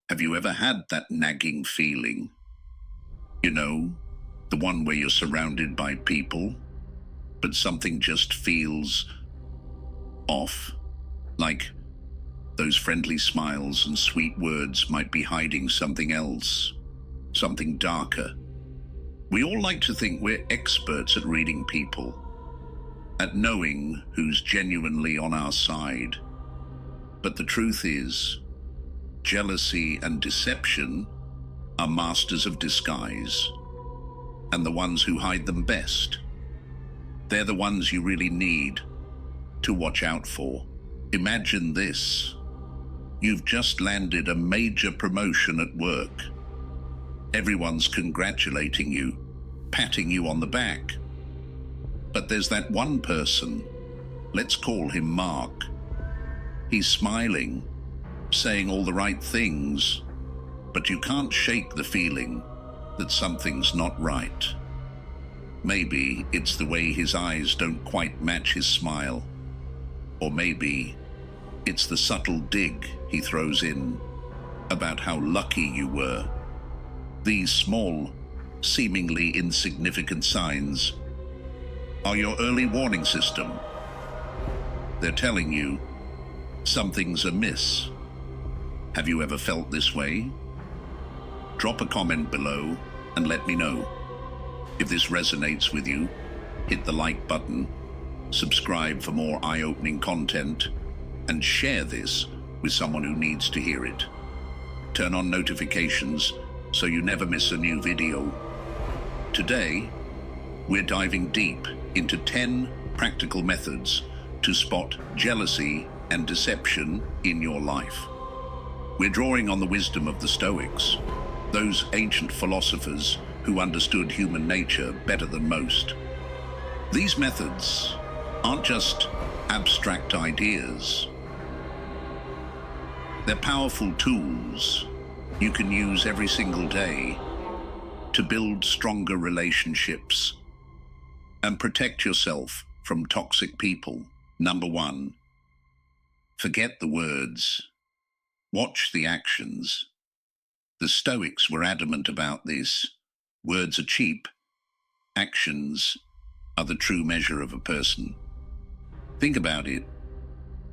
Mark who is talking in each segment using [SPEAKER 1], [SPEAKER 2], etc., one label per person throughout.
[SPEAKER 1] Have you ever had that nagging feeling? You know, the one where you're surrounded by people, but something just feels off, like those friendly smiles and sweet words might be hiding something else, something darker. We all like to think we're experts at reading people, at knowing who's genuinely on our side. But the truth is, jealousy and deception are masters of disguise, and the ones who hide them best, they're the ones you really need to watch out for. Imagine this. You've just landed a major promotion at work. Everyone's congratulating you, patting you on the back. But there's that one person, let's call him Mark. He's smiling, saying all the right things, but you can't shake the feeling that something's not right. Maybe it's the way his eyes don't quite match his smile, or maybe it's the subtle dig he throws in about how lucky you were. These small, seemingly insignificant signs are your early warning system. They're telling you something's amiss. Have you ever felt this way? Drop a comment below and let me know. If this resonates with you, hit the like button, subscribe for more eye-opening content, and share this with someone who needs to hear it. Turn on notifications so you never miss a new video. Today, we're diving deep into 10 practical methods to spot jealousy and deception in your life. We're drawing on the wisdom of the Stoics, those ancient philosophers who understood human nature better than most. These methods aren't just abstract ideas. They're powerful tools you can use every single day to build stronger relationships and protect yourself from toxic people. Number 1, forget the words. Watch the actions. The Stoics were adamant about this. Words are cheap. Actions are the true measure of a person. Think about it.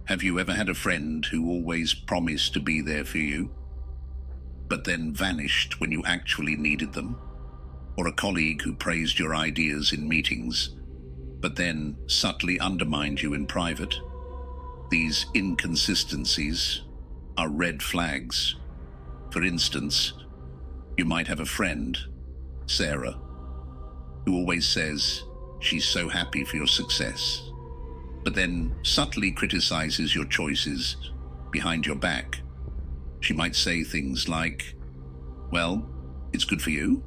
[SPEAKER 1] Have you ever had a friend who always promised to be there for you, but then vanished when you actually needed them? Or a colleague who praised your ideas in meetings, but then subtly undermined you in private? These inconsistencies are red flags. For instance, you might have a friend, Sarah, who always says she's so happy for your success, but then subtly criticizes your choices behind your back. She might say things like, well, it's good for you,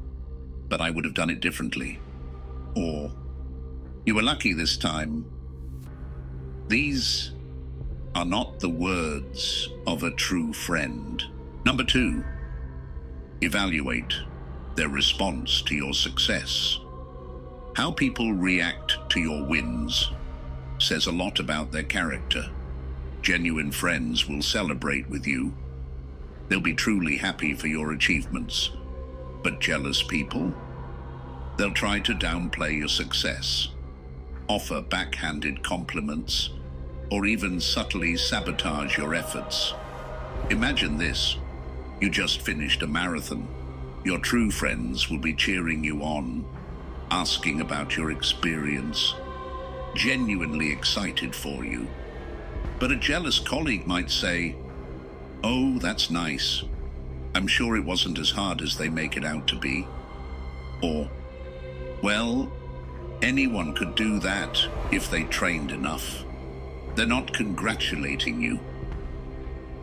[SPEAKER 1] but I would have done it differently. Or, you were lucky this time. These are not the words of a true friend. Number 2, evaluate their response to your success. How people react to your wins says a lot about their character. Genuine friends will celebrate with you. They'll be truly happy for your achievements. But jealous people, they'll try to downplay your success, offer backhanded compliments, or even subtly sabotage your efforts. Imagine this. You just finished a marathon. Your true friends will be cheering you on, asking about your experience, genuinely excited for you. But a jealous colleague might say, oh, that's nice. I'm sure it wasn't as hard as they make it out to be. Or, well, anyone could do that if they trained enough. They're not congratulating you.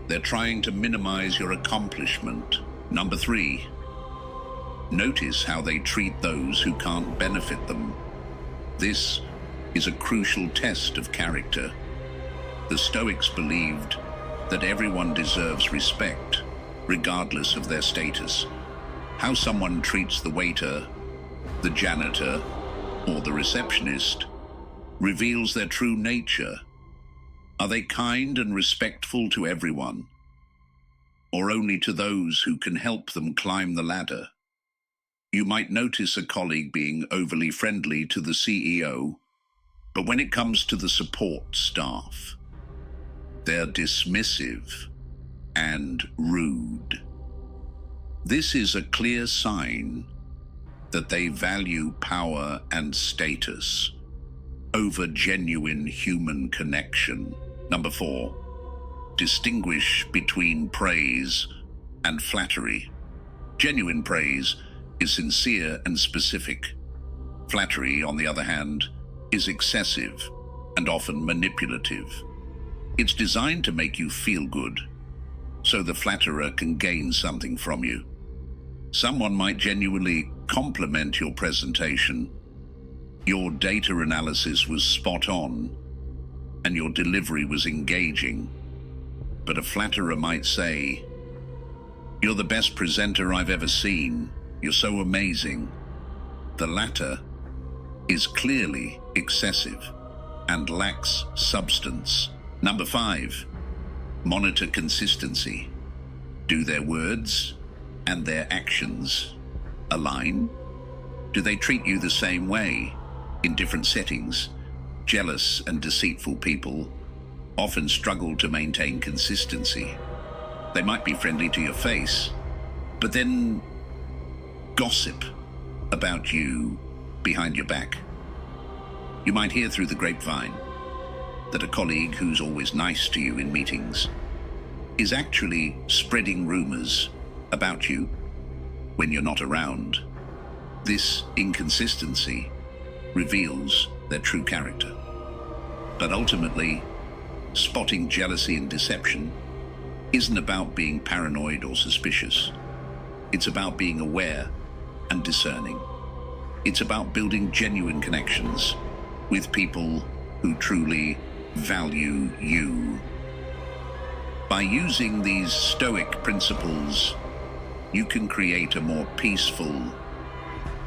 [SPEAKER 1] They're trying to minimize your accomplishment. Number 3, notice how they treat those who can't benefit them. This is a crucial test of character. The Stoics believed that everyone deserves respect, regardless of their status. How someone treats the waiter, the janitor, or the receptionist reveals their true nature. Are they kind and respectful to everyone? or only to those who can help them climb the ladder. You might notice a colleague being overly friendly to the CEO, but when it comes to the support staff, they're dismissive and rude. This is a clear sign that they value power and status over genuine human connection. Number 4, distinguish between praise and flattery. Genuine praise is sincere and specific. Flattery, on the other hand, is excessive and often manipulative. It's designed to make you feel good, so the flatterer can gain something from you. Someone might genuinely compliment your presentation, your data analysis was spot on, and your delivery was engaging. But a flatterer might say, "You're the best presenter I've ever seen. You're so amazing." The latter is clearly excessive and lacks substance. Number 5, monitor consistency. Do their words and their actions align? Do they treat you the same way in different settings? Jealous and deceitful people often struggle to maintain consistency. They might be friendly to your face, but then gossip about you behind your back. You might hear through the grapevine that a colleague who's always nice to you in meetings is actually spreading rumors about you when you're not around. This inconsistency reveals their true character. But ultimately, spotting jealousy and deception isn't about being paranoid or suspicious. It's about being aware and discerning. It's about building genuine connections with people who truly value you. By using these Stoic principles, you can create a more peaceful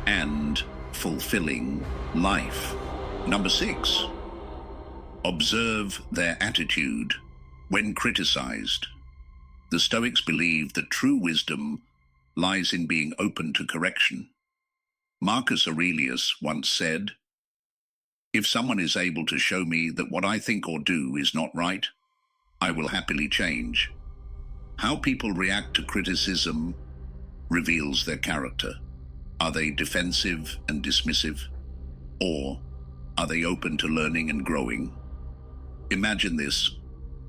[SPEAKER 1] and fulfilling life. Number 6, observe their attitude when criticized. The Stoics believe that true wisdom lies in being open to correction. Marcus Aurelius once said, "If someone is able to show me that what I think or do is not right, I will happily change." How people react to criticism reveals their character. Are they defensive and dismissive? Or are they open to learning and growing? Imagine this.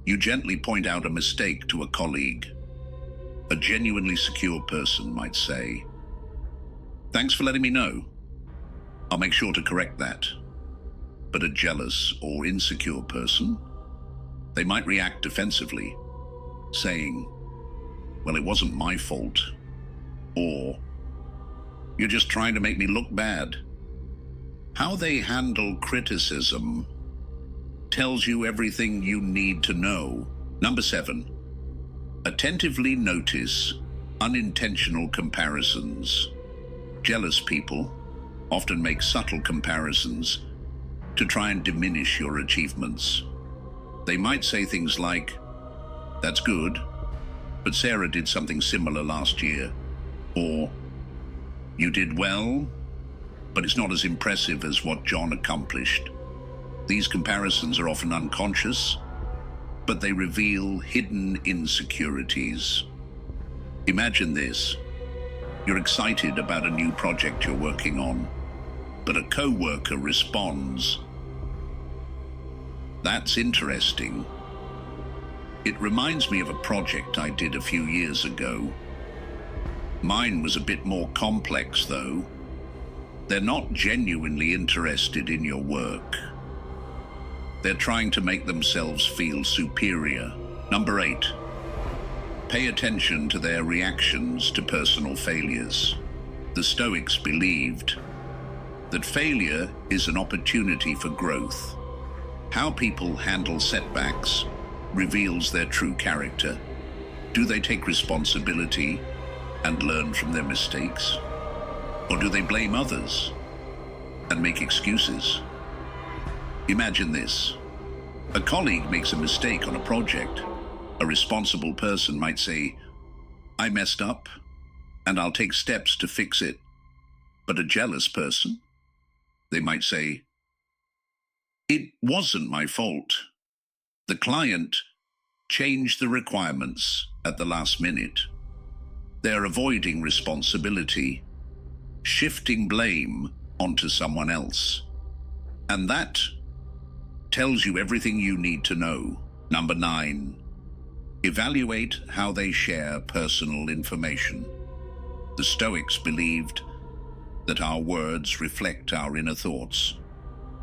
[SPEAKER 1] You gently point out a mistake to a colleague. A genuinely secure person might say, "Thanks for letting me know. I'll make sure to correct that." But a jealous or insecure person, they might react defensively, saying, "Well, it wasn't my fault," or "You're just trying to make me look bad." How they handle criticism tells you everything you need to know. Number 7, attentively notice unintentional comparisons. Jealous people often make subtle comparisons to try and diminish your achievements. They might say things like, "That's good, but Sarah did something similar last year," or "You did well, but it's not as impressive as what John accomplished." These comparisons are often unconscious, but they reveal hidden insecurities. Imagine this. You're excited about a new project you're working on, but a co-worker responds, "That's interesting. It reminds me of a project I did a few years ago. Mine was a bit more complex, though." They're not genuinely interested in your work. They're trying to make themselves feel superior. Number 8, pay attention to their reactions to personal failures. The Stoics believed that failure is an opportunity for growth. How people handle setbacks reveals their true character. Do they take responsibility and learn from their mistakes? Or do they blame others and make excuses? Imagine this. A colleague makes a mistake on a project. A responsible person might say, I messed up, and I'll take steps to fix it. But a jealous person, they might say, it wasn't my fault. The client changed the requirements at the last minute. They're avoiding responsibility, shifting blame onto someone else. And that tells you everything you need to know. Number 9, evaluate how they share personal information. The Stoics believed that our words reflect our inner thoughts.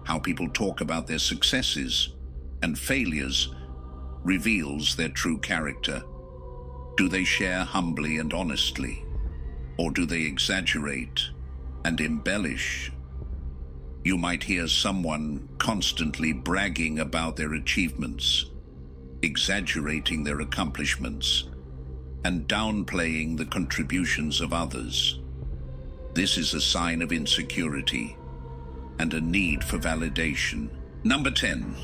[SPEAKER 1] How people talk about their successes and failures reveals their true character. Do they share humbly and honestly, or do they exaggerate and embellish? You might hear someone constantly bragging about their achievements, exaggerating their accomplishments, and downplaying the contributions of others. This is a sign of insecurity and a need for validation. Number 10,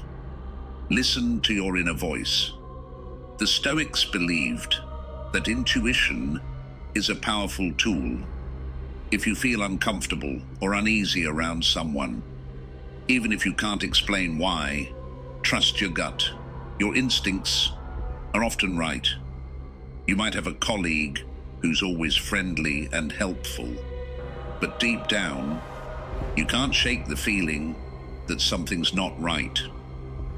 [SPEAKER 1] listen to your inner voice. The Stoics believed that intuition is a powerful tool. If you feel uncomfortable or uneasy around someone, even if you can't explain why, trust your gut. Your instincts are often right. You might have a colleague who's always friendly and helpful, but deep down, you can't shake the feeling that something's not right.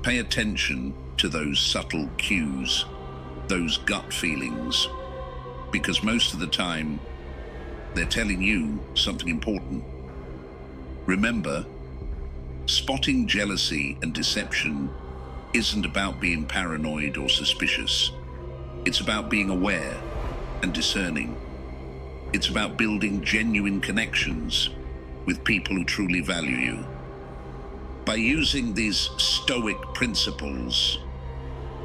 [SPEAKER 1] Pay attention to those subtle cues, those gut feelings, because most of the time, they're telling you something important. Remember, spotting jealousy and deception isn't about being paranoid or suspicious. It's about being aware and discerning. It's about building genuine connections with people who truly value you. By using these Stoic principles,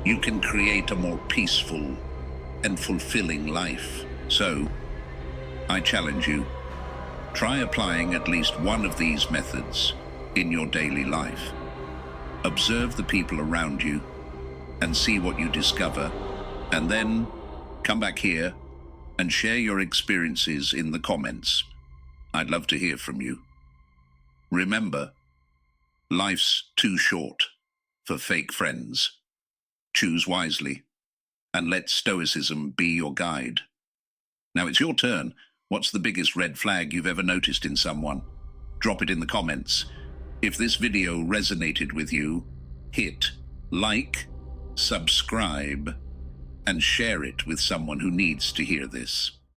[SPEAKER 1] you can create a more peaceful and fulfilling life. So, I challenge you, try applying at least one of these methods in your daily life. Observe the people around you and see what you discover, and then come back here and share your experiences in the comments. I'd love to hear from you. Remember, life's too short for fake friends. Choose wisely and let Stoicism be your guide. Now it's your turn. What's the biggest red flag you've ever noticed in someone? Drop it in the comments. If this video resonated with you, hit like, subscribe, and share it with someone who needs to hear this.